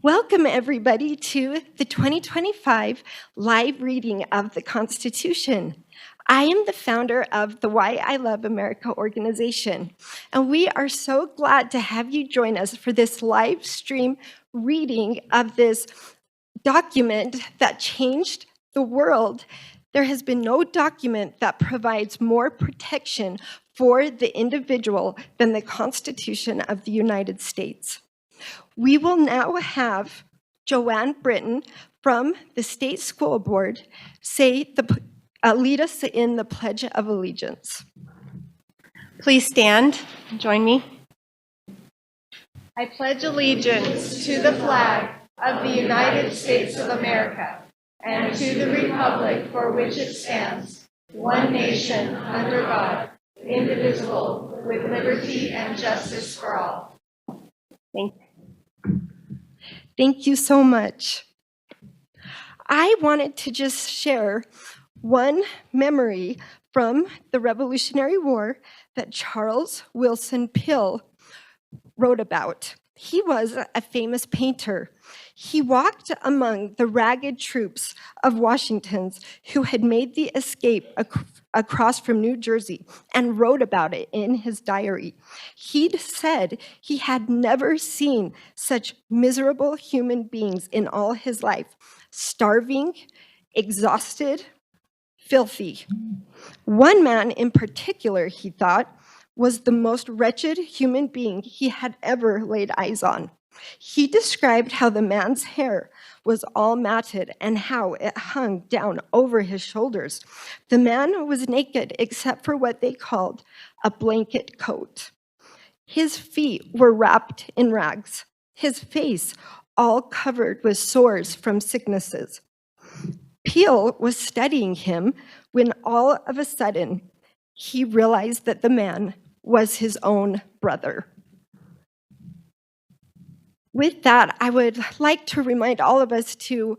Welcome, everybody, to the 2025 live reading of the Constitution. I am the founder of the Why I Love America organization, and we are so glad to have you join us for this live stream reading of this document that changed the world. There has been no document that provides more protection for the individual than the Constitution of the United States. We will now have Joanne Britton from the State School Board lead us in the Pledge of Allegiance. Please stand and join me. I pledge allegiance to the flag of the United States of America and to the republic for which it stands, one nation under God, indivisible, with liberty and justice for all. Thank you. Thank you so much. I wanted to just share one memory from the Revolutionary War that Charles Willson Peale wrote about. He was a famous painter. He walked among the ragged troops of Washington's who had made the escape across from New Jersey and wrote about it in his diary. He'd said he had never seen such miserable human beings in all his life, starving, exhausted, filthy. One man in particular, he thought, was the most wretched human being he had ever laid eyes on. He described how the man's hair was all matted and how it hung down over his shoulders. The man was naked except for what they called a blanket coat. His feet were wrapped in rags, his face all covered with sores from sicknesses. Peale was studying him when all of a sudden he realized that the man was his own brother. With that, I would like to remind all of us to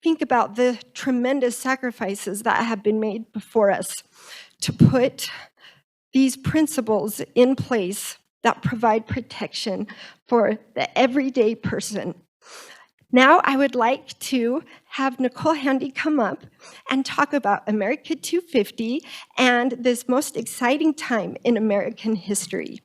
think about the tremendous sacrifices that have been made before us to put these principles in place that provide protection for the everyday person. Now I would like to have Nicole Handy come up and talk about America 250 and this most exciting time in American history.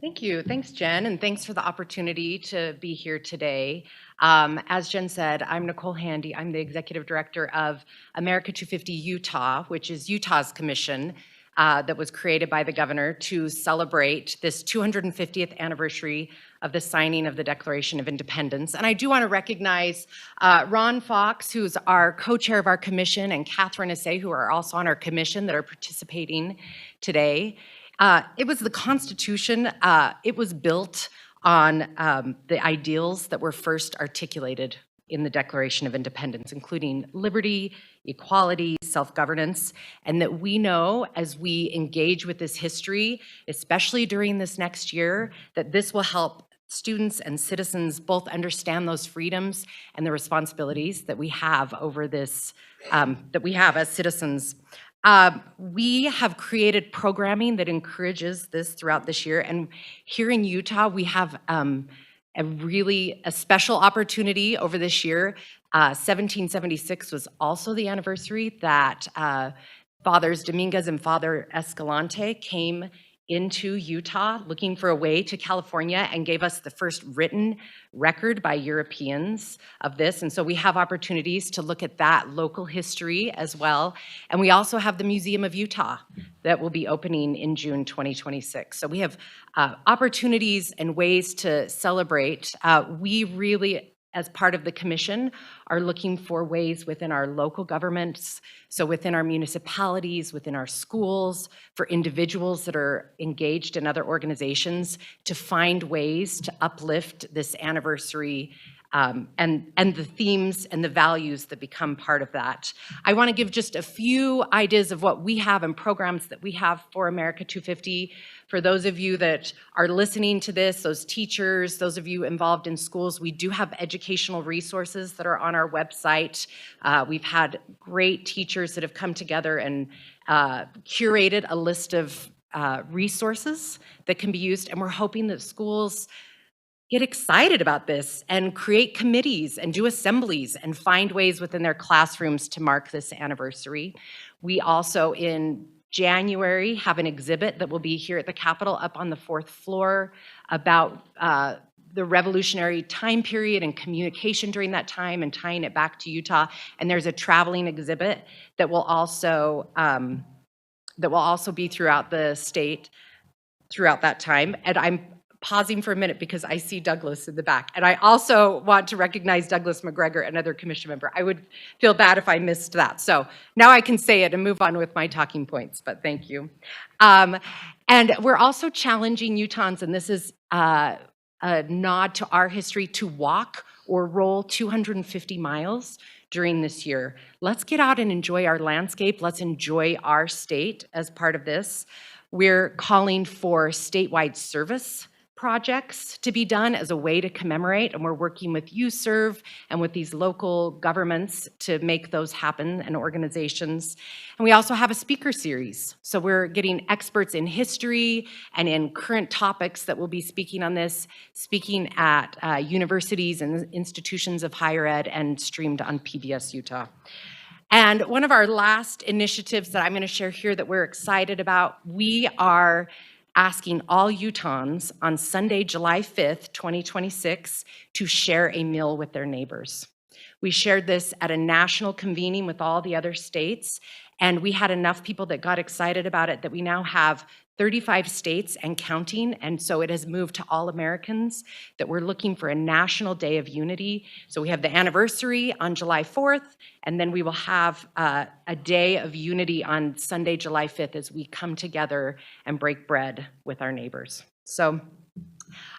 Thank you. Thanks, Jen, and thanks for the opportunity to be here today. As Jen said, I'm Nicole Handy. I'm the Executive Director of America 250 Utah, which is Utah's commission that was created by the governor to celebrate this 250th anniversary of the signing of the Declaration of Independence. And I do want to recognize Ron Fox, who's our co-chair of our commission, and Catherine Assay, who are also on our commission that are participating today. It was the Constitution. It was built on the ideals that were first articulated in the Declaration of Independence, including liberty, equality, self-governance, and that we know as we engage with this history, especially during this next year, that this will help students and citizens both understand those freedoms and the responsibilities that we have over this, that we have as citizens. We have created programming that encourages this throughout this year, and here in Utah, we have a special opportunity over this year. 1776 was also the anniversary that Fathers Dominguez and Father Escalante came into Utah looking for a way to California and gave us the first written record by Europeans of this. And so we have opportunities to look at that local history as well. And we also have the Museum of Utah that will be opening in June 2026. So we have opportunities and ways to celebrate. We really, as part of the commission, are looking for ways within our local governments, so within our municipalities, within our schools, for individuals that are engaged in other organizations, to find ways to uplift this anniversary and the themes and the values that become part of that. I want to give just a few ideas of what we have and programs that we have for America 250. For those of you that are listening to this, those teachers, those of you involved in schools, we do have educational resources that are on our website. We've had great teachers that have come together and curated a list of resources that can be used, and we're hoping that schools get excited about this and create committees and do assemblies and find ways within their classrooms to mark this anniversary. We also, in January, have an exhibit that will be here at the Capitol up on the 4th floor about the revolutionary time period and communication during that time and tying it back to Utah. And there's a traveling exhibit that will also be throughout the state throughout that time. And I'm pausing for a minute because I see Douglas in the back. And I also want to recognize Douglas McGregor, another commission member. I would feel bad if I missed that. So now I can say it and move on with my talking points, but thank you. And we're also challenging Utahns, and this is a nod to our history, to walk or roll 250 miles during this year. Let's get out and enjoy our landscape. Let's enjoy our state as part of this. We're calling for statewide service projects to be done as a way to commemorate, and we're working with UServe and with these local governments to make those happen, and organizations. And we also have a speaker series. So we're getting experts in history and in current topics that will be speaking on this, speaking at universities and institutions of higher ed, and streamed on PBS Utah. And one of our last initiatives that I'm going to share here that we're excited about, we are asking all Utahns on Sunday, July 5th, 2026, to share a meal with their neighbors. We shared this at a national convening with all the other states, and we had enough people that got excited about it that we now have 35 states and counting, and so it has moved to all Americans that we're looking for a national day of unity. So we have the anniversary on July 4th, and then we will have a day of unity on Sunday, July 5th, as we come together and break bread with our neighbors. So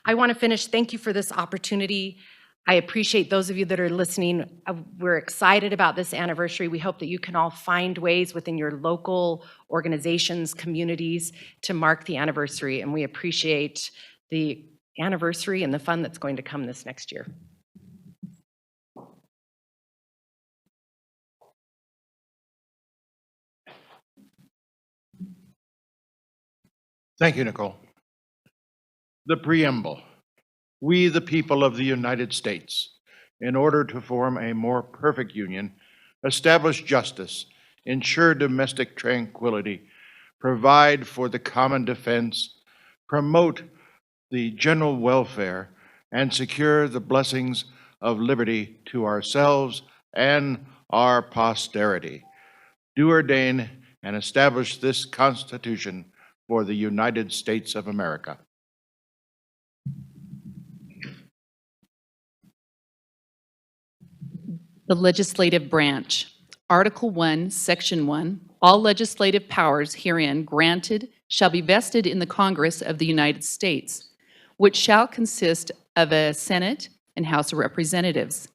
I want to finish. Thank you for this opportunity. I appreciate those of you that are listening. We're excited about this anniversary. We hope that you can all find ways within your local organizations, communities, to mark the anniversary, and we appreciate the anniversary and the fun that's going to come this next year. Thank you, Nicole. The preamble. We, the people of the United States, in order to form a more perfect union, establish justice, ensure domestic tranquility, provide for the common defense, promote the general welfare, and secure the blessings of liberty to ourselves and our posterity. Do ordain and establish this Constitution for the United States of America. The legislative branch. Article 1, Section 1, all legislative powers herein granted shall be vested in the Congress of the United States, which shall consist of a Senate and House of Representatives.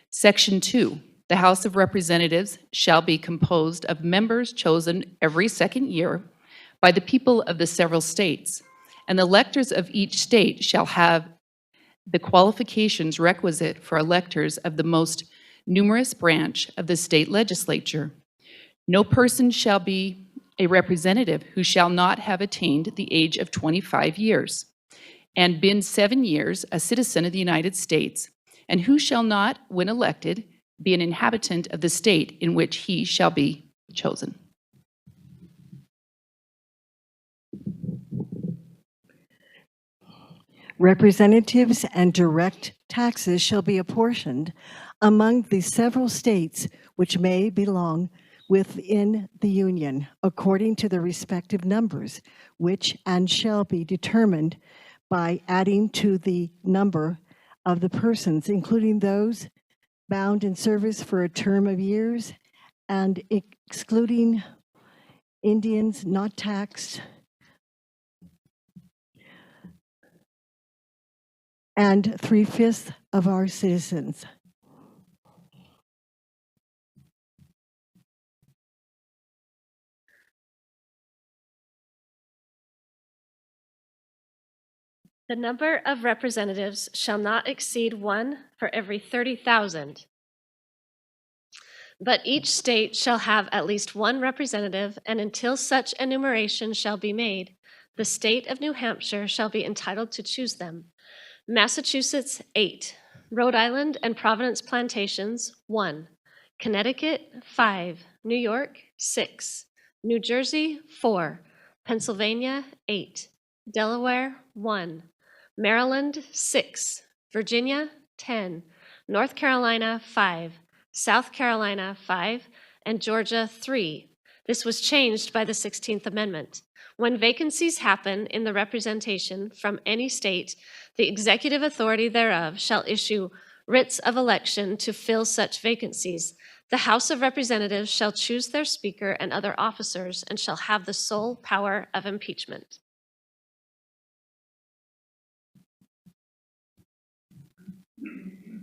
Section 2, the House of Representatives shall be composed of members chosen every second year by the people of the several states, and the electors of each state shall have the qualifications requisite for electors of the most numerous branch of the state legislature. No person shall be a representative who shall not have attained the age of 25 years and been 7 years a citizen of the United States, and who shall not, when elected, be an inhabitant of the state in which he shall be chosen. Representatives and direct taxes shall be apportioned among the several states which may belong within the Union, according to the respective numbers, which and shall be determined by adding to the number of the persons, including those bound in service for a term of years, and excluding Indians not taxed, and 3/5 of our citizens. The number of representatives shall not exceed 1 for every 30,000. But each state shall have at least one representative, and until such enumeration shall be made, the state of New Hampshire shall be entitled to choose them. Massachusetts, 8. Rhode Island and Providence Plantations, 1. Connecticut, 5. New York, 6. New Jersey, 4. Pennsylvania, 8. Delaware, 1. Maryland, 6. Virginia, 10. North Carolina, 5. South Carolina, 5. And Georgia, 3. This was changed by the 16th Amendment. When vacancies happen in the representation from any state, the executive authority thereof shall issue writs of election to fill such vacancies. The House of Representatives shall choose their speaker and other officers and shall have the sole power of impeachment.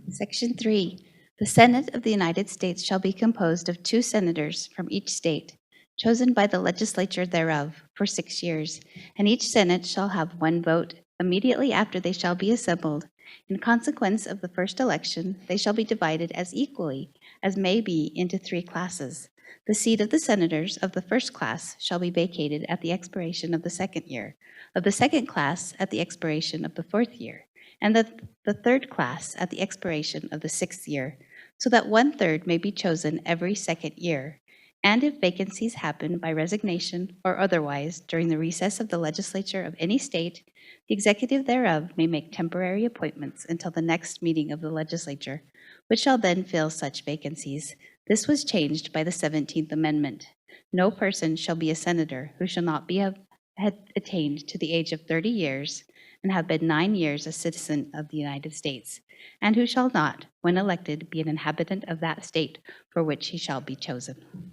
Section 3. The Senate of the United States shall be composed of 2 senators from each state, chosen by the legislature thereof for 6 years, and each Senate shall have 1 vote immediately after they shall be assembled. In consequence of the first election, they shall be divided as equally as may be into 3 classes. The seat of the senators of the first class shall be vacated at the expiration of the second year, of the second class at the expiration of the 4th year, and the third class at the expiration of the 6th year, so that 1/3 may be chosen every second year. And if vacancies happen by resignation or otherwise during the recess of the legislature of any state, the executive thereof may make temporary appointments until the next meeting of the legislature, which shall then fill such vacancies. This was changed by the 17th Amendment. No person shall be a senator who shall not have attained to the age of 30 years and have been 9 years a citizen of the United States, and who shall not, when elected, be an inhabitant of that state for which he shall be chosen.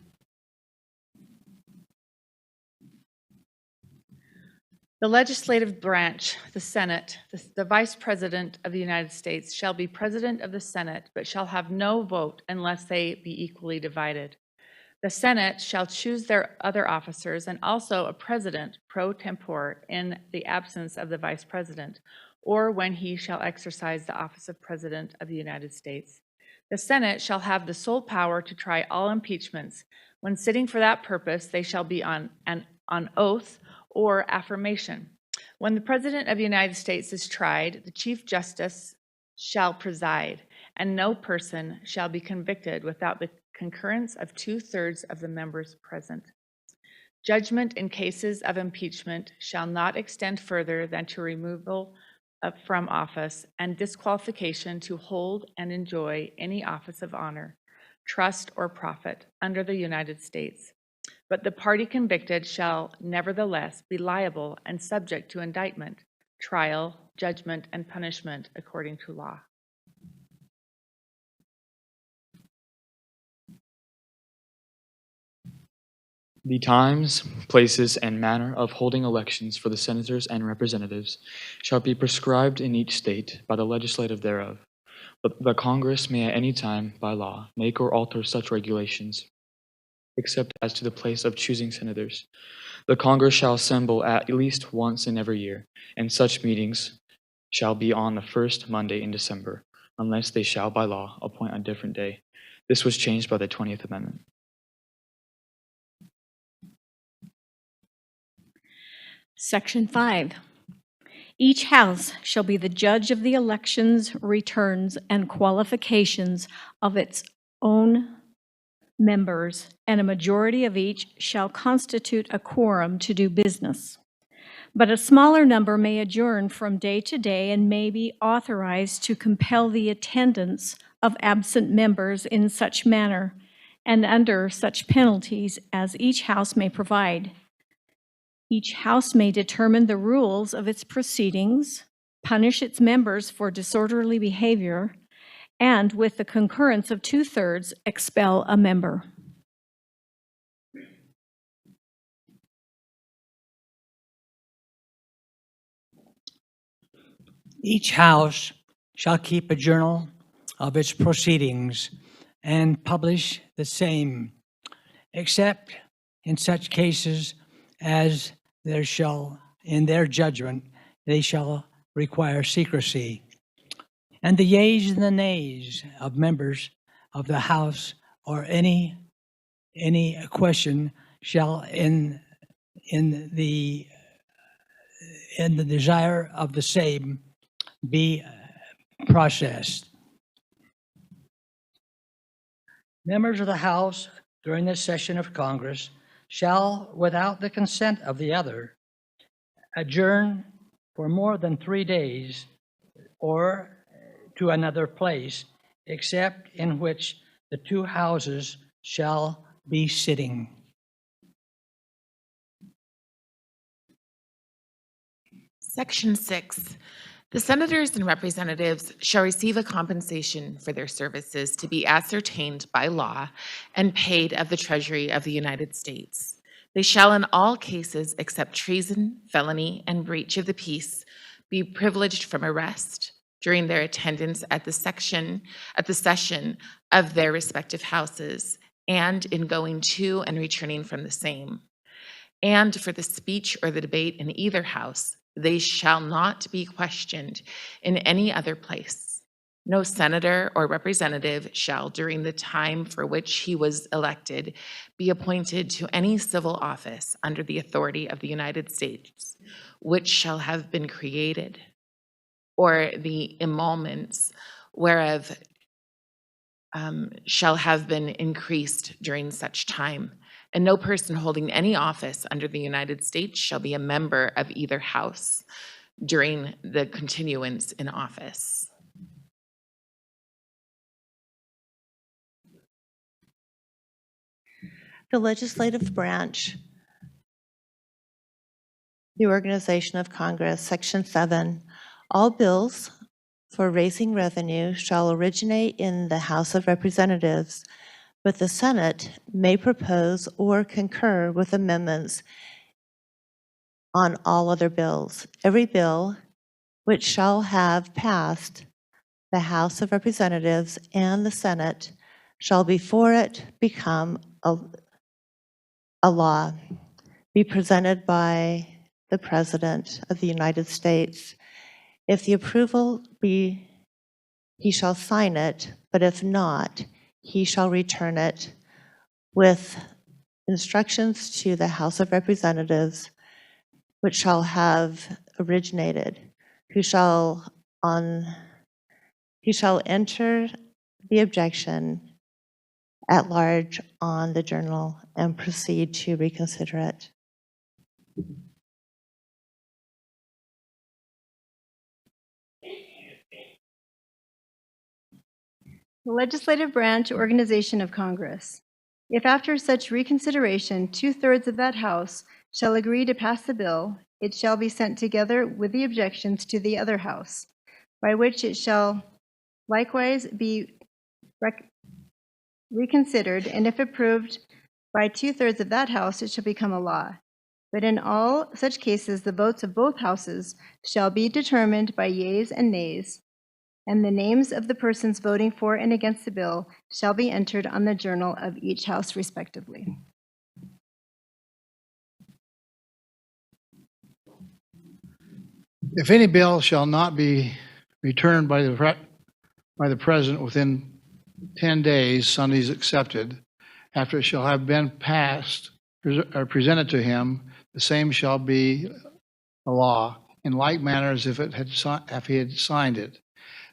The legislative branch, the Senate, the Vice President of the United States shall be President of the Senate, but shall have no vote unless they be equally divided. The Senate shall choose their other officers and also a president pro tempore in the absence of the Vice President, or when he shall exercise the office of President of the United States. The Senate shall have the sole power to try all impeachments. When sitting for that purpose, they shall be on oath or affirmation. When the President of the United States is tried, the Chief Justice shall preside, and no person shall be convicted without the concurrence of 2/3 of the members present. Judgment in cases of impeachment shall not extend further than to removal from office and disqualification to hold and enjoy any office of honor, trust, or profit under the United States. But the party convicted shall nevertheless be liable and subject to indictment, trial, judgment, and punishment according to law. The times, places, and manner of holding elections for the senators and representatives shall be prescribed in each state by the legislative thereof. But the Congress may at any time, by law, make or alter such regulations, except as to the place of choosing senators. The Congress shall assemble at least once in every year, and such meetings shall be on the first Monday in December, unless they shall by law appoint a different day. This was changed by the 20th Amendment. Section 5. Each house shall be the judge of the elections, returns, and qualifications of its own members, and a majority of each shall constitute a quorum to do business. But a smaller number may adjourn from day to day and may be authorized to compel the attendance of absent members in such manner and under such penalties as each house may provide. Each house may determine the rules of its proceedings, punish its members for disorderly behavior, and with the concurrence of 2/3, expel a member. Each house shall keep a journal of its proceedings and publish the same, except in such cases as there shall, in their judgment, they shall require secrecy. And the yeas and the nays of members of the House or any question shall in the desire of the same be processed. Members of the House during this session of Congress shall, without the consent of the other, adjourn for more than 3 days or to another place, except in which the two houses shall be sitting. Section 6. The senators and representatives shall receive a compensation for their services to be ascertained by law and paid of the Treasury of the United States. They shall in all cases except treason, felony, and breach of the peace be privileged from arrest during their attendance at the session of their respective houses and in going to and returning from the same. And for the speech or the debate in either house, they shall not be questioned in any other place. No senator or representative shall, during the time for which he was elected, be appointed to any civil office under the authority of the United States, which shall have been created, or the emoluments whereof shall have been increased during such time. And no person holding any office under the United States shall be a member of either house during the continuance in office. The legislative branch, the organization of Congress, Section 7, all bills for raising revenue shall originate in the House of Representatives, but the Senate may propose or concur with amendments on all other bills. Every bill which shall have passed the House of Representatives and the Senate shall before it become a law, be presented by the President of the United States. If the approval be, he shall sign it, but if not, he shall return it with instructions to the House of Representatives, which shall have originated, who shall enter the objection at large on the journal and proceed to reconsider it. The legislative branch organization of Congress. If after such reconsideration 2/3 of that House shall agree to pass the bill, it shall be sent together with the objections to the other House, by which it shall likewise be reconsidered, and if approved by 2/3 of that House, it shall become a law. But in all such cases, the votes of both Houses shall be determined by yeas and nays, and the names of the persons voting for and against the bill shall be entered on the journal of each House respectively. If any bill shall not be returned by the President within 10 days, Sundays accepted, after it shall have been passed or presented to him, the same shall be a law, in like manner as if he had signed it,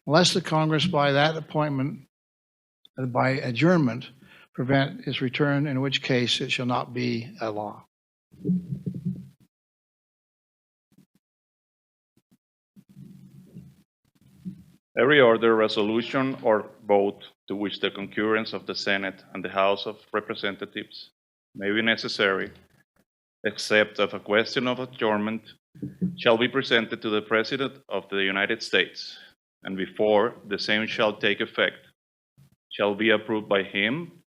unless the Congress by that appointment, by adjournment, prevent its return, in which case it shall not be a law. Every order, resolution, or vote to which the concurrence of the Senate and the House of Representatives may be necessary, except of a question of adjournment, shall be presented to the President of the United States, and before the same shall take effect, shall be approved by him,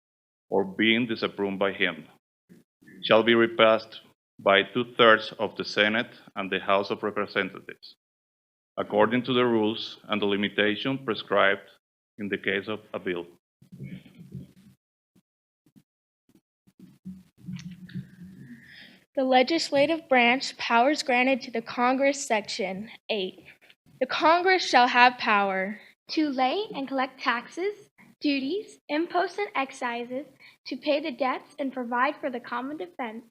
or being disapproved by him, shall be repassed by 2/3 of the Senate and the House of Representatives, according to the rules and the limitation prescribed in the case of a bill. The legislative branch powers granted to the Congress, Section 8. The Congress shall have power to lay and collect taxes, duties, imposts, and excises to pay the debts and provide for the common defense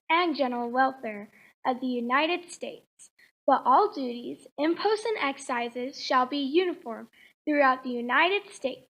and general welfare of the United States. But all duties, imposts, and excises shall be uniform throughout the United States.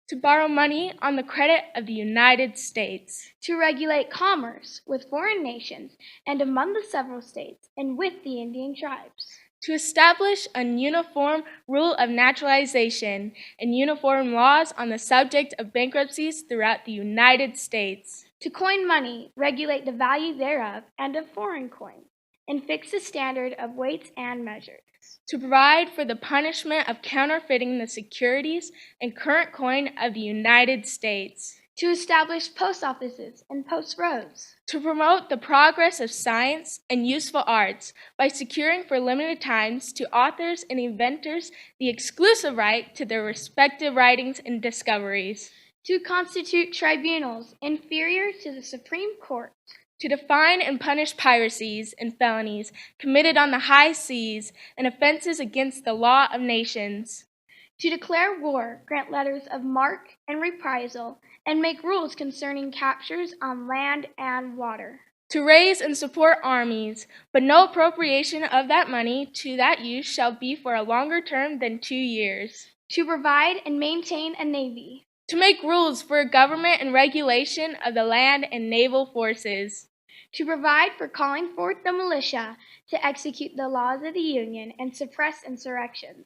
To borrow money on the credit of the United States. To regulate commerce with foreign nations and among the several states and with the Indian tribes. To establish a uniform rule of naturalization and uniform laws on the subject of bankruptcies throughout the United States. To coin money, regulate the value thereof and of foreign coins, and fix the standard of weights and measures. To provide for the punishment of counterfeiting the securities and current coin of the United States. To establish post offices and post roads. To promote the progress of science and useful arts by securing for limited times to authors and inventors the exclusive right to their respective writings and discoveries. To constitute tribunals inferior to the Supreme Court. To define and punish piracies and felonies committed on the high seas and offenses against the law of nations. To declare war, grant letters of marque and reprisal, and make rules concerning captures on land and water. To raise and support armies, but no appropriation of that money to that use shall be for a longer term than 2 years. To provide and maintain a navy. To make rules for government and regulation of the land and naval forces. To provide for calling forth the militia to execute the laws of the Union and suppress insurrections.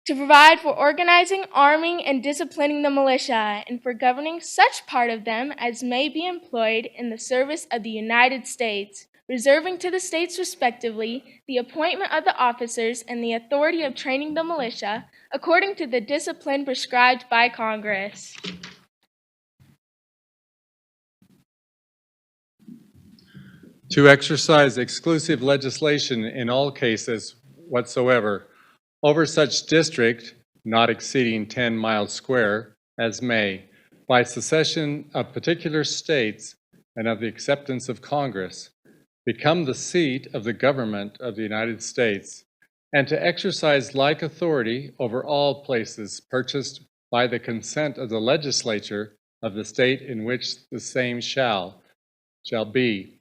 To provide for organizing, arming, and disciplining the militia, and for governing such part of them as may be employed in the service of the United States, reserving to the states respectively the appointment of the officers and the authority of training the militia according to the discipline prescribed by Congress. To exercise exclusive legislation in all cases whatsoever over such district not exceeding 10 miles square as may, by secession of particular states and of the acceptance of Congress, become the seat of the government of the United States, and to exercise like authority over all places purchased by the consent of the legislature of the state in which the same shall be,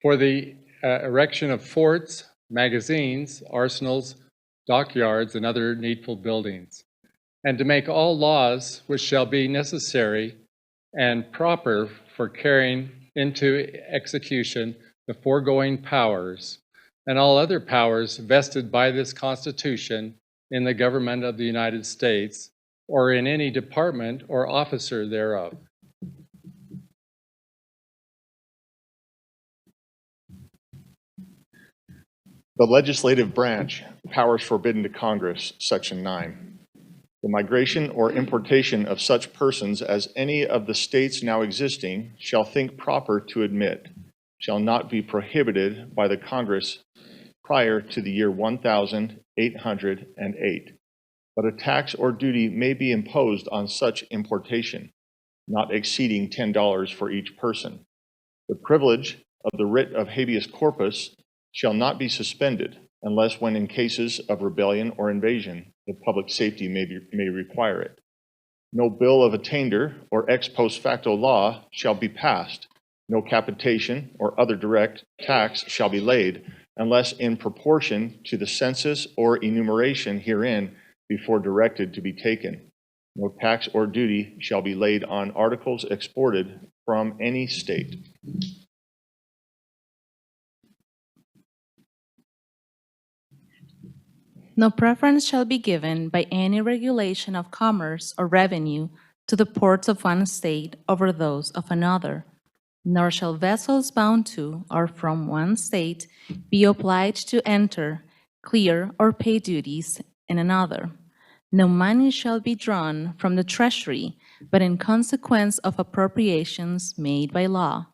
for the erection of forts, magazines, arsenals, dockyards, and other needful buildings, and to make all laws which shall be necessary and proper for carrying into execution the foregoing powers, and all other powers vested by this Constitution in the government of the United States, or in any department or officer thereof. The legislative branch, powers forbidden to Congress, Section 9. The migration or importation of such persons as any of the states now existing shall think proper to admit, shall not be prohibited by the Congress prior to the year 1808, but a tax or duty may be imposed on such importation, not exceeding $10 for each person. The privilege of the writ of habeas corpus shall not be suspended unless when in cases of rebellion or invasion, the public safety may require it. No bill of attainder or ex post facto law shall be passed. No capitation or other direct tax shall be laid unless in proportion to the census or enumeration herein before directed to be taken. No tax or duty shall be laid on articles exported from any state. No preference shall be given by any regulation of commerce or revenue to the ports of one state over those of another, nor shall vessels bound to or from one state be obliged to enter, clear, or pay duties in another. No money shall be drawn from the treasury, but in consequence of appropriations made by law.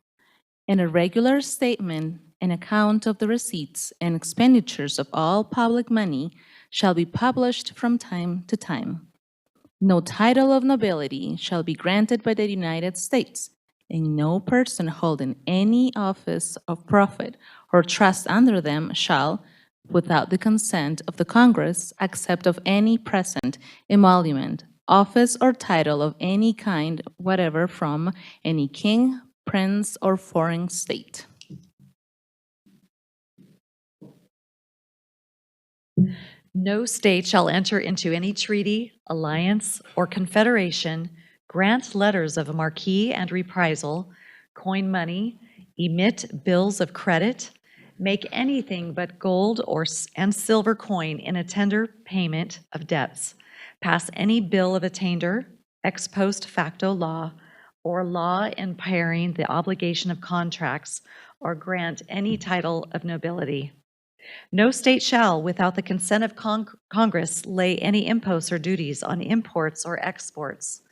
And a regular statement and account of the receipts and expenditures of all public money shall be published from time to time. No title of nobility shall be granted by the United States, and no person holding any office of profit or trust under them shall, without the consent of the Congress, accept of any present, emolument, office, or title of any kind whatever from any king, prince, or foreign state. No state shall enter into any treaty, alliance, or confederation, grant letters of marque and reprisal, coin money, emit bills of credit, make anything but gold and silver coin in a tender payment of debts, pass any bill of attainder, ex post facto law, or law impairing the obligation of contracts, or grant any title of nobility. No state shall, without the consent of Congress, lay any imposts or duties on imports or exports,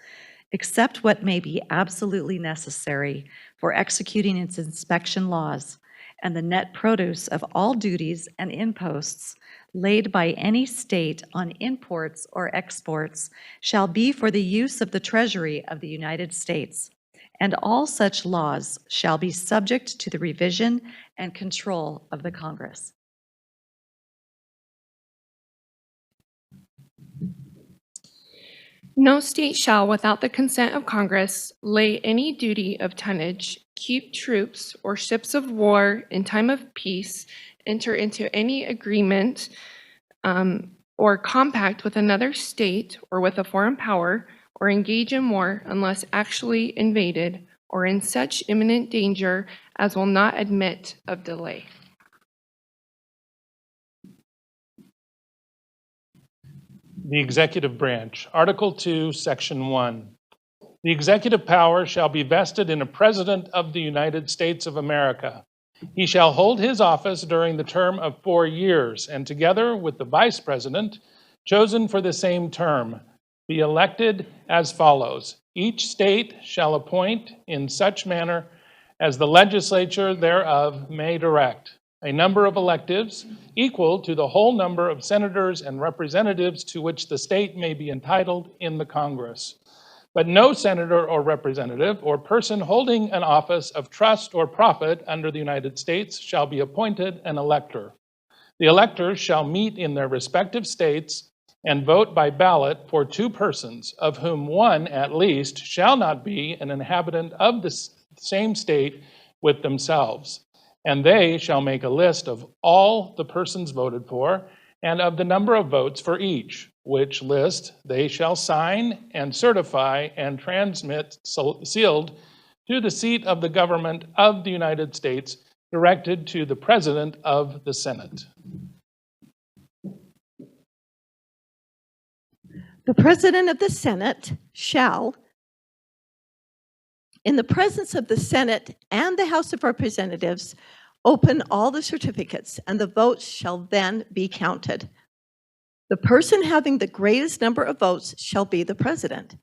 except what may be absolutely necessary for executing its inspection laws, and the net produce of all duties and imposts laid by any state on imports or exports shall be for the use of the Treasury of the United States, and all such laws shall be subject to the revision and control of the Congress. No state shall, without the consent of Congress, lay any duty of tonnage, keep troops or ships of war in time of peace, enter into any agreement or compact with another state or with a foreign power, or engage in war unless actually invaded or in such imminent danger as will not admit of delay. The Executive Branch. Article 2, Section 1. The executive power shall be vested in a President of the United States of America. He shall hold his office during the term of 4 years, and together with the Vice President, chosen for the same term, be elected as follows. Each state shall appoint in such manner as the legislature thereof may direct a number of electives equal to the whole number of senators and representatives to which the state may be entitled in the Congress. But no senator or representative or person holding an office of trust or profit under the United States shall be appointed an elector. The electors shall meet in their respective states and vote by ballot for 2 persons, of whom one at least shall not be an inhabitant of the same state with themselves. And they shall make a list of all the persons voted for and of the number of votes for each, which list they shall sign and certify and transmit sealed to the seat of the government of the United States, directed to the President of the Senate. The President of the Senate shall, in the presence of the Senate and the House of Representatives, open all the certificates, and the votes shall then be counted. The person having the greatest number of votes shall be the president.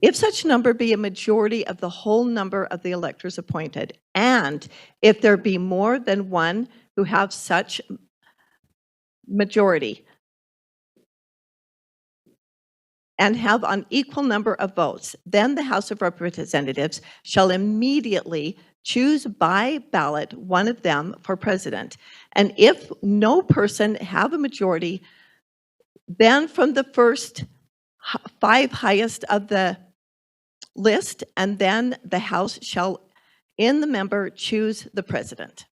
If such number be a majority of the whole number of the electors appointed, and if there be more than one who have such majority, and have an equal number of votes, then the House of Representatives shall immediately choose by ballot one of them for president. And if no person have a majority, then from the first 5 highest of the list, and then the House shall, in the member, choose the president.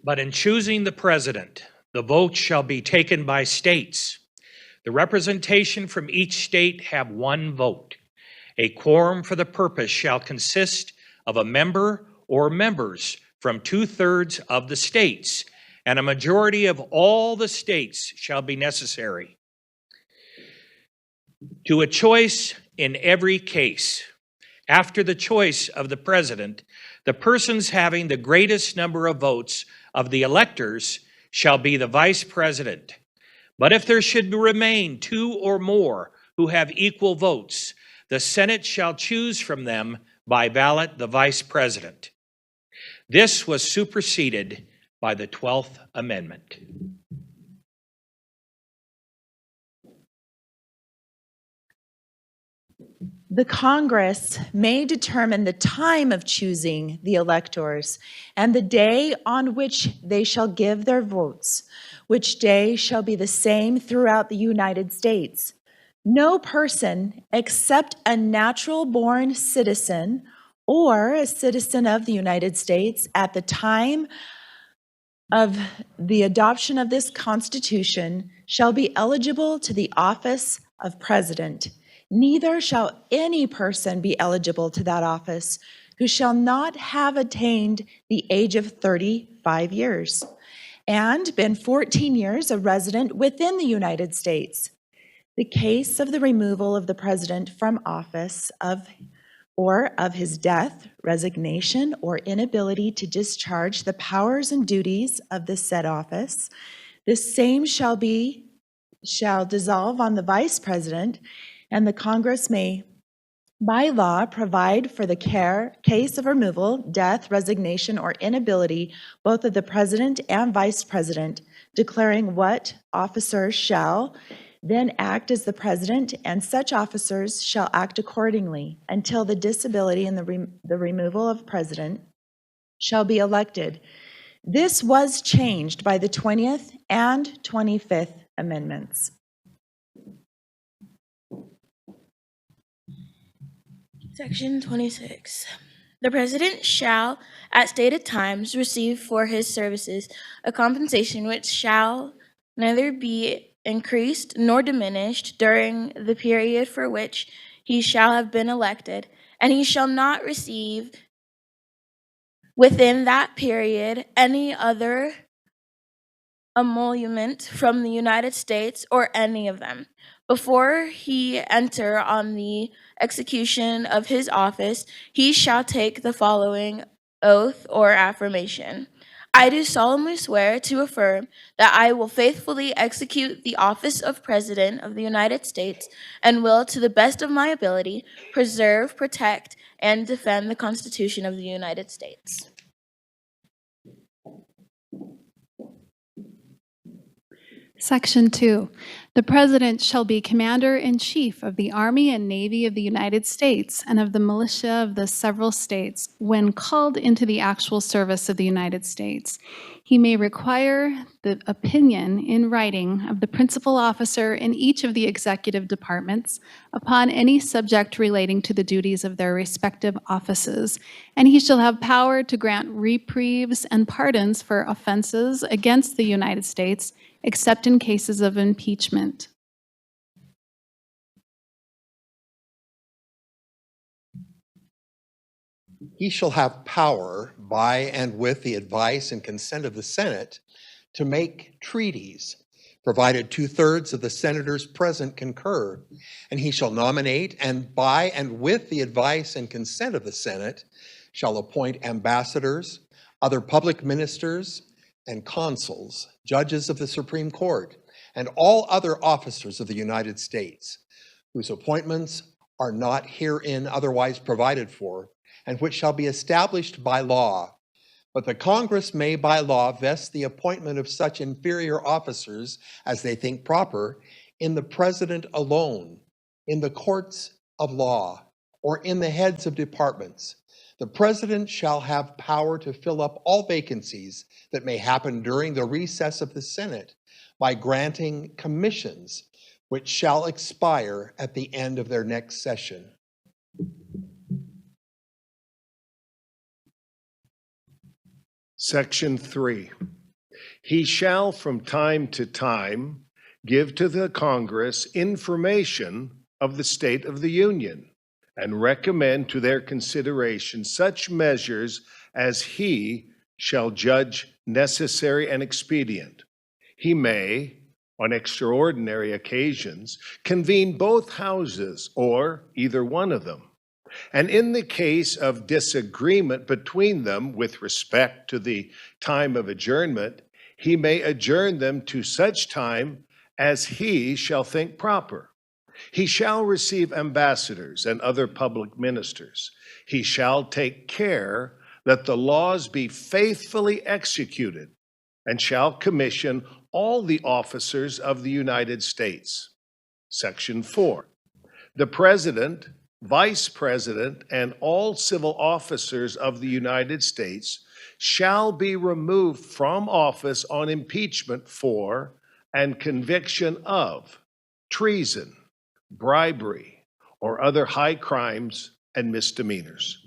But in choosing the president, the vote shall be taken by states. The representation from each state have 1 vote. A quorum for the purpose shall consist of a member or members from 2/3 of the states, and a majority of all the states shall be necessary. To a choice in every case. After the choice of the president, the persons having the greatest number of votes of the electors shall be the vice president. But if there should remain 2 or more who have equal votes, the Senate shall choose from them by ballot the vice president. This was superseded by the 12th Amendment. The Congress may determine the time of choosing the electors and the day on which they shall give their votes, which day shall be the same throughout the United States. No person except a natural-born citizen or a citizen of the United States at the time of the adoption of this Constitution shall be eligible to the office of President. Neither shall any person be eligible to that office who shall not have attained the age of 35 years and been 14 years a resident within the United States. The case of the removal of the President from office of his death, resignation, or inability to discharge the powers and duties of the said office, the same shall dissolve on the Vice President, and the Congress may, by law, provide for the case of removal, death, resignation, or inability, both of the President and Vice President, declaring what officers shall then act as the President, and such officers shall act accordingly until the disability and the removal of President shall be elected. This was changed by the 20th and 25th Amendments. Section 26. The President shall, at stated times, receive for his services a compensation which shall neither be increased nor diminished during the period for which he shall have been elected, and he shall not receive within that period any other emolument from the United States or any of them. Before he enter on the execution of his office, he shall take the following oath or affirmation. I do solemnly swear to affirm that I will faithfully execute the office of President of the United States and will, to the best of my ability, preserve, protect, and defend the Constitution of the United States. Section 2. The President shall be Commander-in-Chief of the Army and Navy of the United States and of the militia of the several states when called into the actual service of the United States. He may require the opinion in writing of the principal officer in each of the executive departments upon any subject relating to the duties of their respective offices, and he shall have power to grant reprieves and pardons for offenses against the United States, except in cases of impeachment. He shall have power by and with the advice and consent of the Senate to make treaties, provided 2/3 of the senators present concur, and he shall nominate and by and with the advice and consent of the Senate shall appoint ambassadors, other public ministers, and consuls, judges of the Supreme Court, and all other officers of the United States, whose appointments are not herein otherwise provided for, and which shall be established by law. But the Congress may by law vest the appointment of such inferior officers as they think proper in the President alone, in the courts of law, or in the heads of departments. The President shall have power to fill up all vacancies that may happen during the recess of the Senate by granting commissions which shall expire at the end of their next session. Section 3. He shall from time to time give to the Congress information of the state of the Union and recommend to their consideration such measures as he shall judge necessary and expedient. He may, on extraordinary occasions, convene both houses or either one of them. And in the case of disagreement between them with respect to the time of adjournment, he may adjourn them to such time as he shall think proper. He shall receive ambassadors and other public ministers. He shall take care that the laws be faithfully executed, and shall commission all the officers of the United States. Section 4. The President, Vice President, and all civil officers of the United States shall be removed from office on impeachment for and conviction of treason, bribery, or other high crimes and misdemeanors.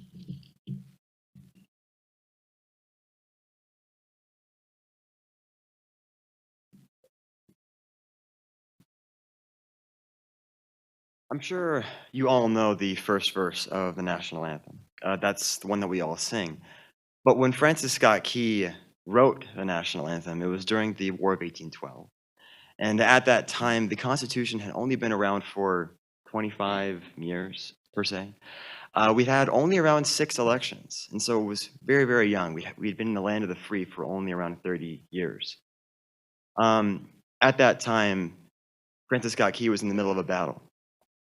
I'm sure you all know the first verse of the national anthem. That's the one that we all sing. But when Francis Scott Key wrote the national anthem, it was during the War of 1812. And at that time, the Constitution had only been around for 25 years, per se. We'd had only around 6 elections, and so it was very, very young. We'd been in the land of the free for only around 30 years. At that time, Francis Scott Key was in the middle of a battle.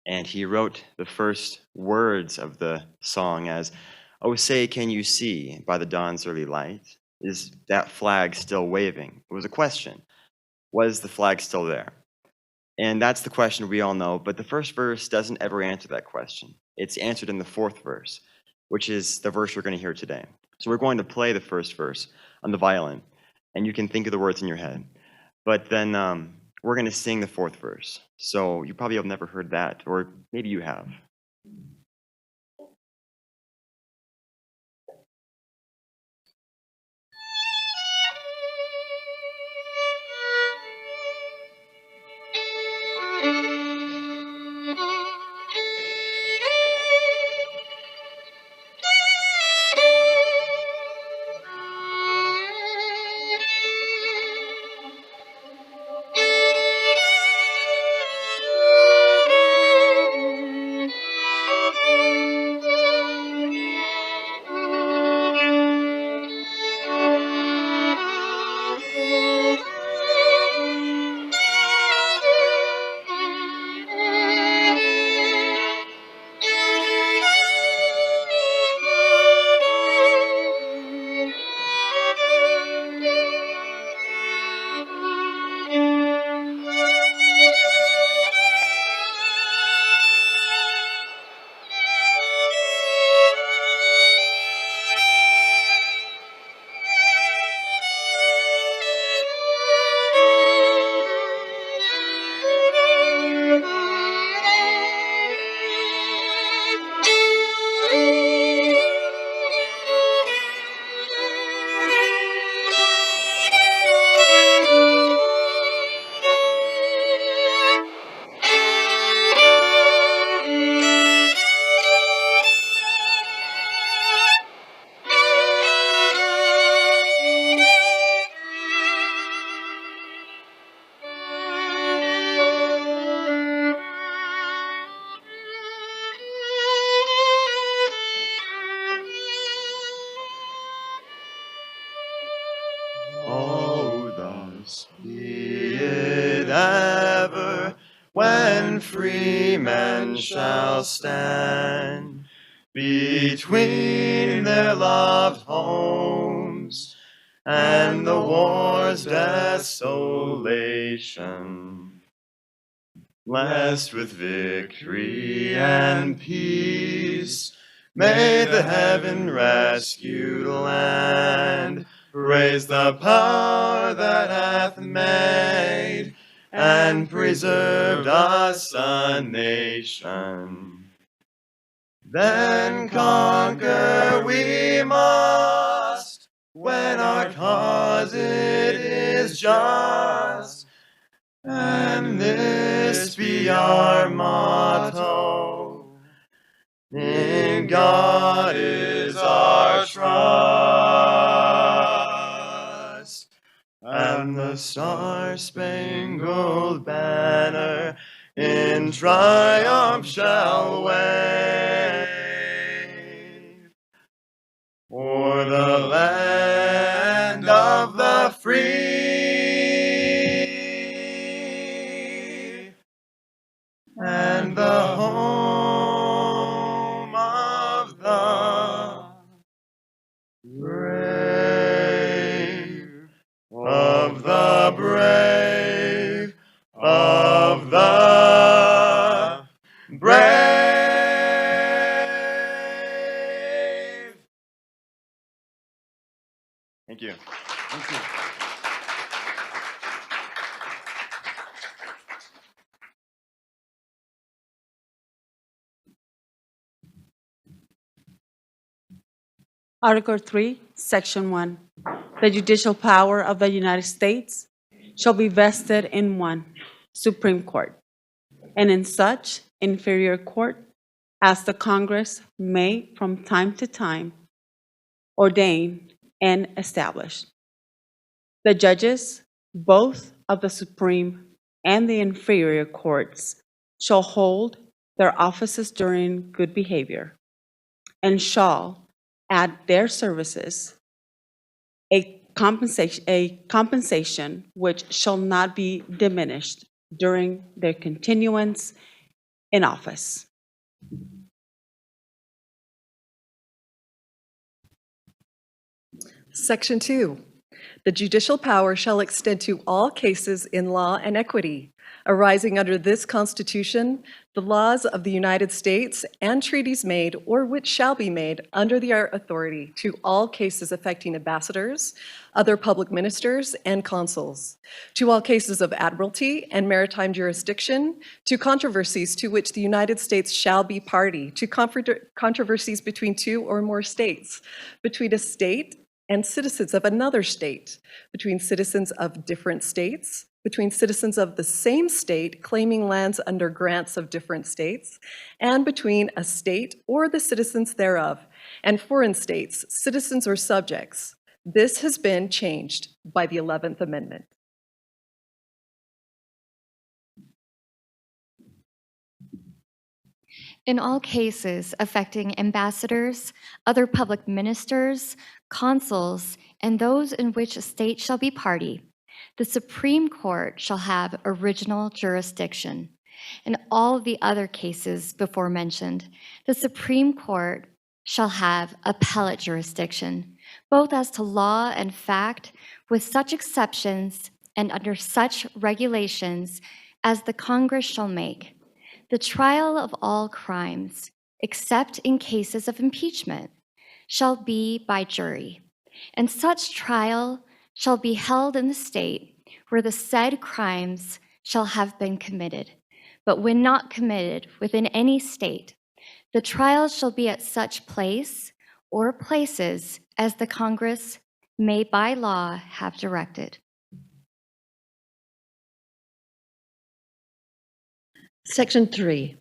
And he wrote the first words of the song as, "Oh, say, can you see by the dawn's early light? Is that flag still waving?" It was a question. Was the flag still there? And that's the question we all know, but the first verse doesn't ever answer that question. It's answered in the 4th verse, which is the verse we're going to hear today. So we're going to play the first verse on the violin, and you can think of the words in your head. But then we're going to sing the 4th verse. So you probably have never heard that, or maybe you have. Oh, thus be it ever, when free men shall stand between their loved homes and the war's desolation, blessed with victory and peace, may the heaven-rescued land praise the power that hath made and preserved us a nation. Then conquer we must, when our cause it is just, and this be our motto: in God is our trust, and the star-spangled banner in triumph shall wave o'er the land of the free and the home of the brave, of the brave, of the brave. Thank you. Thank you. Article 3, Section 1. The judicial power of the United States shall be vested in one, Supreme Court, and in such inferior court as the Congress may from time to time ordain and establish. The judges, both of the Supreme and the inferior courts, shall hold their offices during good behavior and shall add their services a compensation which shall not be diminished during their continuance in office. Section 2. The judicial power shall extend to all cases in law and equity arising under this Constitution, the laws of the United States, and treaties made or which shall be made under their authority to all cases affecting ambassadors, other public ministers, and consuls, to all cases of admiralty and maritime jurisdiction, to controversies to which the United States shall be party, to controversies between two or more states, between a state and citizens of another state, between citizens of different states, between citizens of the same state claiming lands under grants of different states, and between a state or the citizens thereof, and foreign states, citizens or subjects. This has been changed by the 11th Amendment. In all cases affecting ambassadors, other public ministers, consuls, and those in which a state shall be party, the Supreme Court shall have original jurisdiction. In all of the other cases before mentioned, the Supreme Court shall have appellate jurisdiction, both as to law and fact, with such exceptions and under such regulations as the Congress shall make. The trial of all crimes, except in cases of impeachment, shall be by jury, and such trial shall be held in the state where the said crimes shall have been committed. But when not committed within any state, the trial shall be at such place or places as the Congress may by law have directed. Section 3.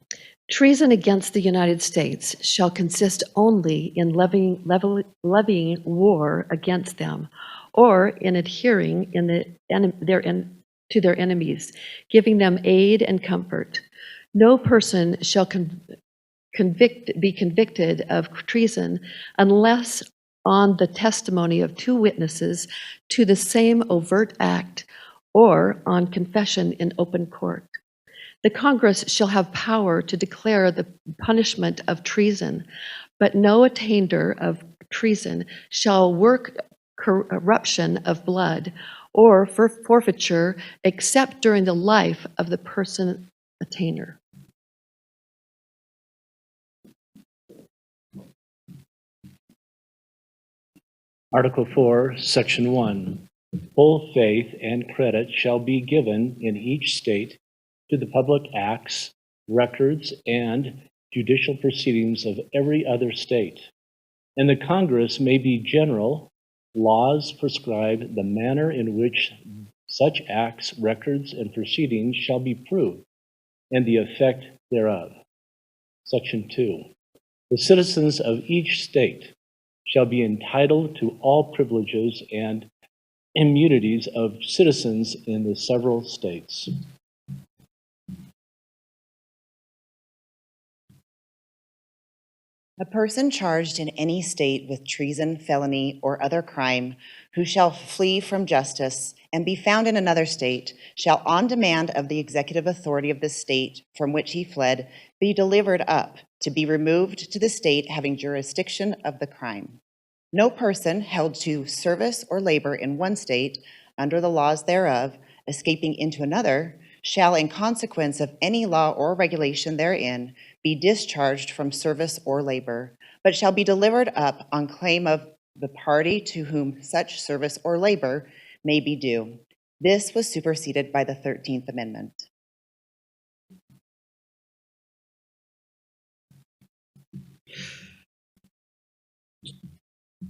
Treason against the United States shall consist only in levying war against them, or in adhering to their enemies, giving them aid and comfort. No person shall be convicted of treason unless on the testimony of two witnesses to the same overt act, or on confession in open court. The Congress shall have power to declare the punishment of treason, but no attainder of treason shall work corruption of blood or for forfeiture except during the life of the person attainer. Article 4, Section 1. Full faith and credit shall be given in each state to the public acts, records, and judicial proceedings of every other state. And the Congress may be general. Laws prescribe the manner in which such acts, records, and proceedings shall be proved, and the effect thereof. Section 2. The citizens of each state shall be entitled to all privileges and immunities of citizens in the several states. A person charged in any state with treason, felony, or other crime, who shall flee from justice and be found in another state, shall, on demand of the executive authority of the state from which he fled, be delivered up to be removed to the state having jurisdiction of the crime. No person held to service or labor in one state under the laws thereof, escaping into another, shall, in consequence of any law or regulation therein, be discharged from service or labor, but shall be delivered up on claim of the party to whom such service or labor may be due. This was superseded by the 13th Amendment.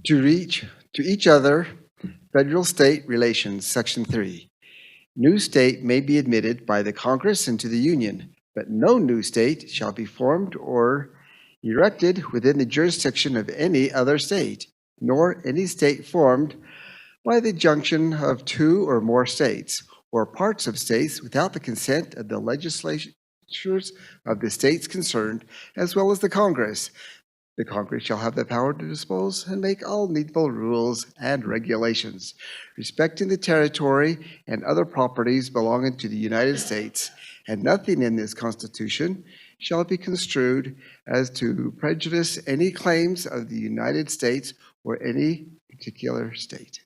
To each other, federal-state relations, Section 3. New state may be admitted by the Congress into the Union, but no new state shall be formed or erected within the jurisdiction of any other state, nor any state formed by the junction of two or more states, or parts of states without the consent of the legislatures of the states concerned, as well as the Congress. The Congress shall have the power to dispose and make all needful rules and regulations respecting the territory and other properties belonging to the United States, and nothing in this Constitution shall be construed as to prejudice any claims of the United States or any particular state.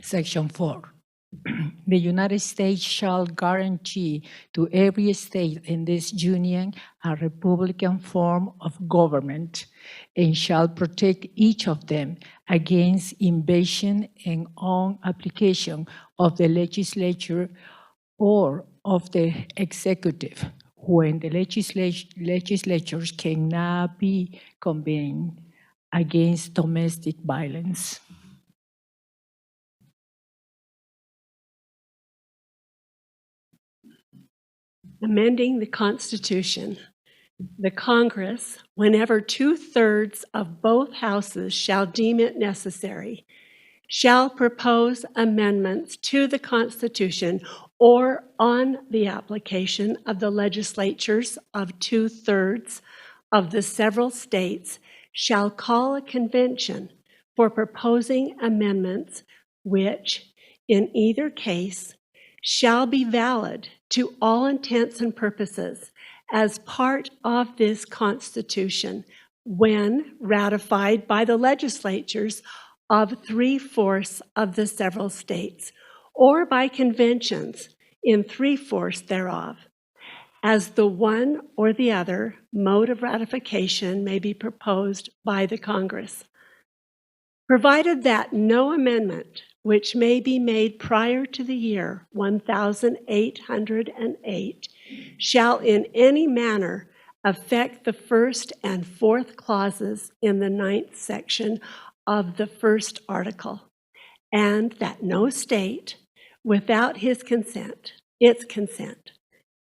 Section 4. The United States shall guarantee to every state in this union a republican form of government and shall protect each of them against invasion and on application of the legislature or of the executive when the legislatures cannot be convened against domestic violence. Amending the Constitution. The Congress, whenever 2/3 of both houses shall deem it necessary, shall propose amendments to the Constitution or on the application of the legislatures of 2/3 of the several states, shall call a convention for proposing amendments which, in either case, shall be valid to all intents and purposes as part of this Constitution when ratified by the legislatures of 3/4 of the several states, or by conventions in 3/4 thereof, as the one or the other mode of ratification may be proposed by the Congress. Provided that no amendment which may be made prior to the year 1808 shall in any manner affect the first and fourth clauses in the 9th section of the first article, and that no state, without its consent,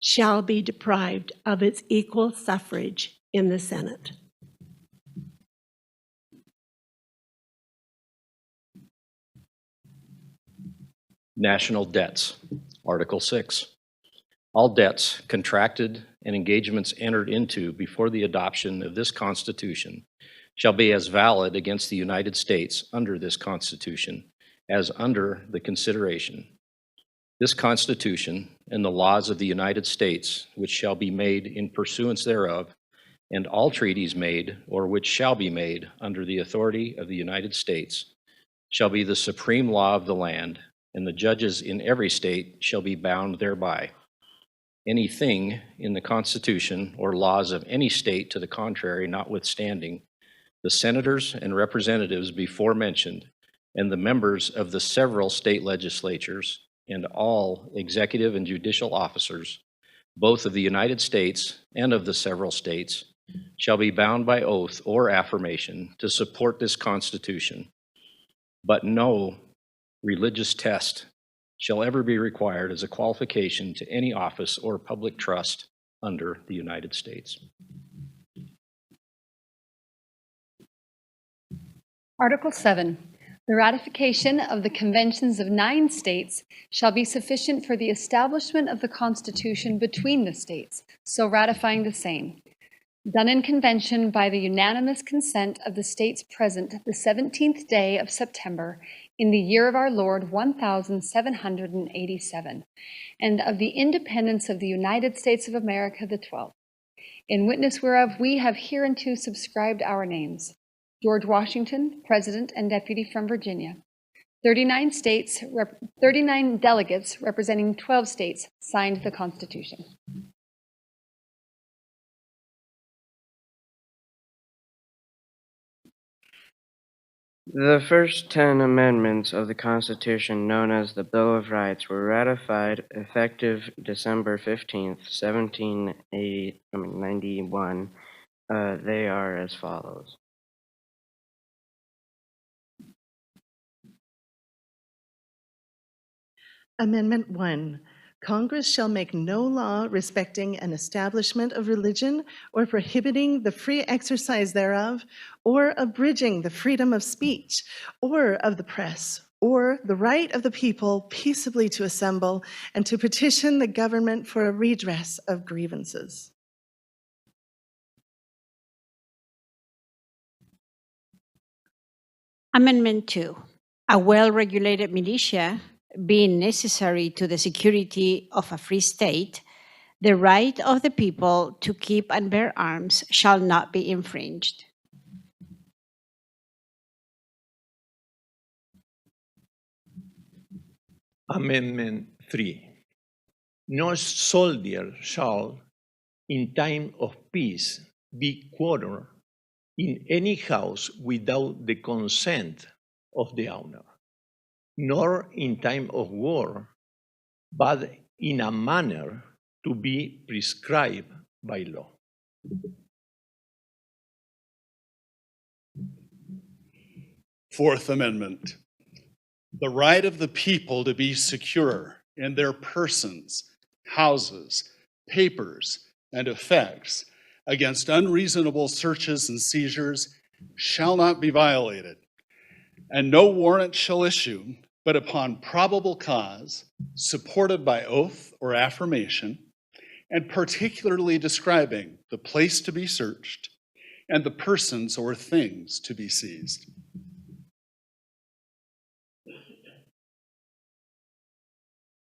shall be deprived of its equal suffrage in the Senate. National debts, Article 6. All debts contracted and engagements entered into before the adoption of this Constitution shall be as valid against the United States under this Constitution as under the consideration. This Constitution and the laws of the United States, which shall be made in pursuance thereof, and all treaties made or which shall be made under the authority of the United States, shall be the supreme law of the land, and the judges in every state shall be bound thereby. Anything in the Constitution or laws of any state to the contrary notwithstanding, the senators and representatives before mentioned, and the members of the several state legislatures, and all executive and judicial officers, both of the United States and of the several states, shall be bound by oath or affirmation to support this Constitution, but no religious test shall ever be required as a qualification to any office or public trust under the United States. Article 7. The ratification of the conventions of 9 states shall be sufficient for the establishment of the Constitution between the states, so ratifying the same. Done in convention by the unanimous consent of the states present the 17th day of September in the year of our Lord 1787, and of the independence of the United States of America the 12th. In witness whereof we have hereunto subscribed our names. George Washington, President and Deputy from Virginia. 39 delegates representing 12 states signed the Constitution. The first 10 amendments of the Constitution, known as the Bill of Rights, were ratified effective December 15th, 1791. They are as follows. Amendment 1. Congress shall make no law respecting an establishment of religion or prohibiting the free exercise thereof, or abridging the freedom of speech, or of the press, or the right of the people peaceably to assemble and to petition the government for a redress of grievances. Amendment 2. A well-regulated militia, being necessary to the security of a free state, the right of the people to keep and bear arms shall not be infringed. Amendment 3. No soldier shall, in time of peace, be quartered in any house without the consent of the owner, nor in time of war, but in a manner to be prescribed by law. Fourth Amendment. The right of the people to be secure in their persons, houses, papers, and effects against unreasonable searches and seizures shall not be violated, and no warrant shall issue but upon probable cause, supported by oath or affirmation, and particularly describing the place to be searched and the persons or things to be seized.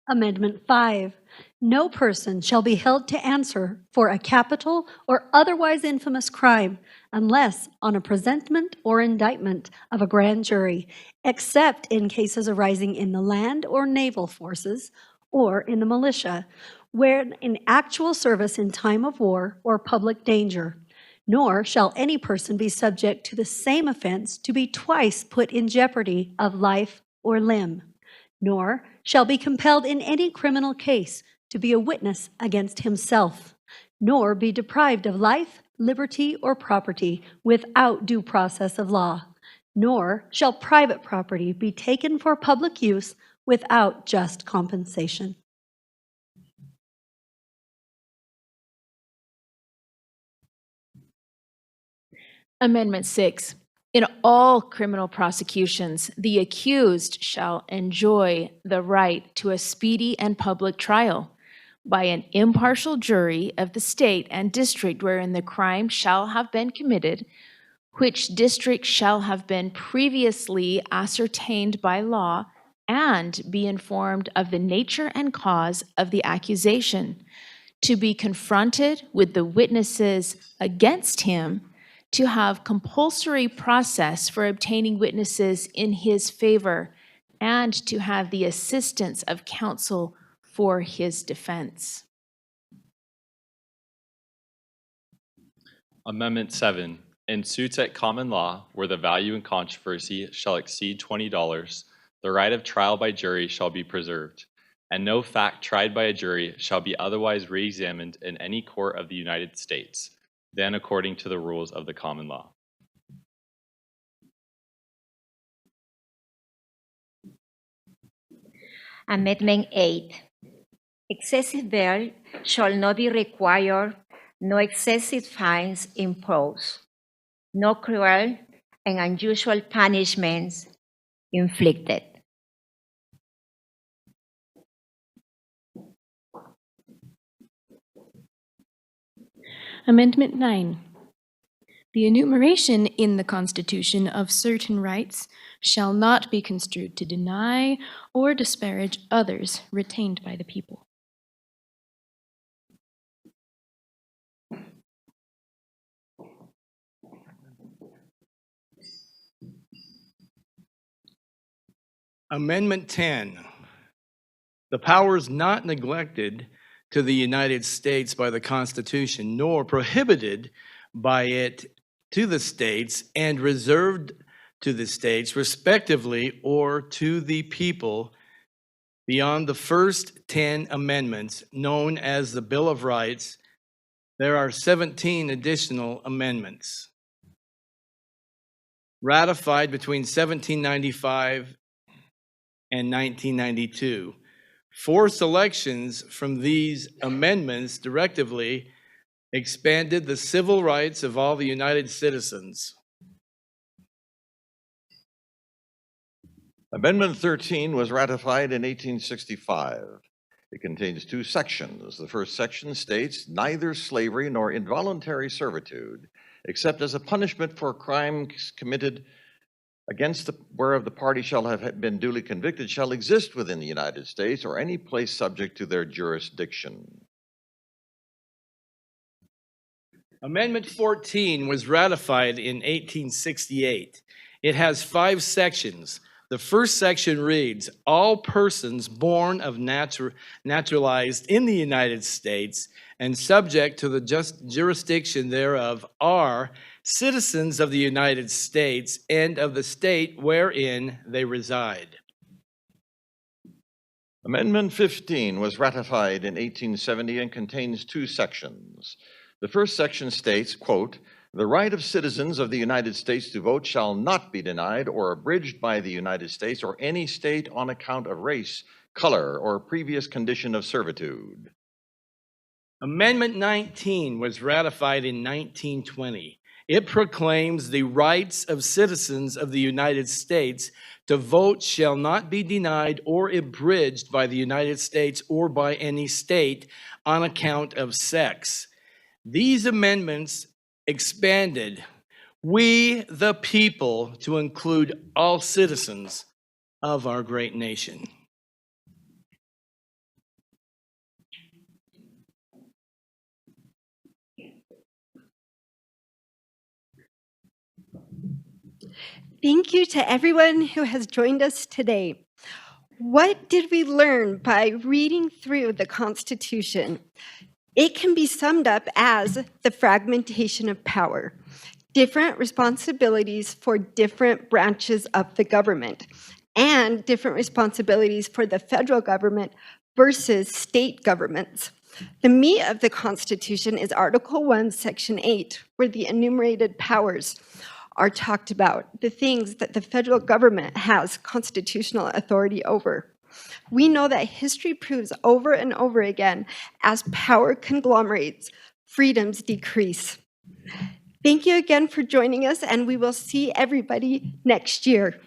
Amendment 5. No person shall be held to answer for a capital or otherwise infamous crime unless on a presentment or indictment of a grand jury, except in cases arising in the land or naval forces or in the militia, where in actual service in time of war or public danger. Nor shall any person be subject to the same offense to be twice put in jeopardy of life or limb, nor shall be compelled in any criminal case to be a witness against himself, nor be deprived of life, liberty, or property without due process of law, nor shall private property be taken for public use without just compensation. Amendment 6. In all criminal prosecutions, the accused shall enjoy the right to a speedy and public trial by an impartial jury of the state and district wherein the crime shall have been committed, which district shall have been previously ascertained by law, and be informed of the nature and cause of the accusation, to be confronted with the witnesses against him, to have compulsory process for obtaining witnesses in his favor, and to have the assistance of counsel for his defense. Amendment 7. In suits at common law, where the value in controversy shall exceed $20, the right of trial by jury shall be preserved, and no fact tried by a jury shall be otherwise re-examined in any court of the United States than according to the rules of the common law. Amendment 8. Excessive bail shall not be required, no excessive fines imposed, no cruel and unusual punishments inflicted. Amendment 9. The enumeration in the Constitution of certain rights shall not be construed to deny or disparage others retained by the people. Amendment 10. The powers not neglected to the United States by the Constitution, nor prohibited by it to the states, and reserved to the states, respectively, or to the people beyond the first 10 amendments known as the Bill of Rights, there are 17 additional amendments ratified between 1795 and 1992. 4 selections from these amendments directively expanded the civil rights of all the United citizens. Amendment 13 was ratified in 1865. It contains 2 sections. The first section states, "Neither slavery nor involuntary servitude, except as a punishment for crimes committed against whereof the party shall have been duly convicted, shall exist within the United States or any place subject to their jurisdiction." Amendment 14 was ratified in 1868. It has 5 sections. The first section reads, "All persons born of naturalized in the United States and subject to the jurisdiction thereof are citizens of the United States and of the state wherein they reside." Amendment 15 was ratified in 1870 and contains 2 sections. The first section states, quote, "The right of citizens of the United States to vote shall not be denied or abridged by the United States or any state on account of race, color, or previous condition of servitude." Amendment 19 was ratified in 1920. It proclaims the rights of citizens of the United States to vote shall not be denied or abridged by the United States or by any state on account of sex. These amendments expanded "we the people" to include all citizens of our great nation. Thank you to everyone who has joined us today. What did we learn by reading through the Constitution? It can be summed up as the fragmentation of power, different responsibilities for different branches of the government, and different responsibilities for the federal government versus state governments. The meat of the Constitution is Article 1, Section 8, where the enumerated powers are talked about, the things that the federal government has constitutional authority over. We know that history proves over and over again, as power conglomerates, freedoms decrease. Thank you again for joining us, and we will see everybody next year.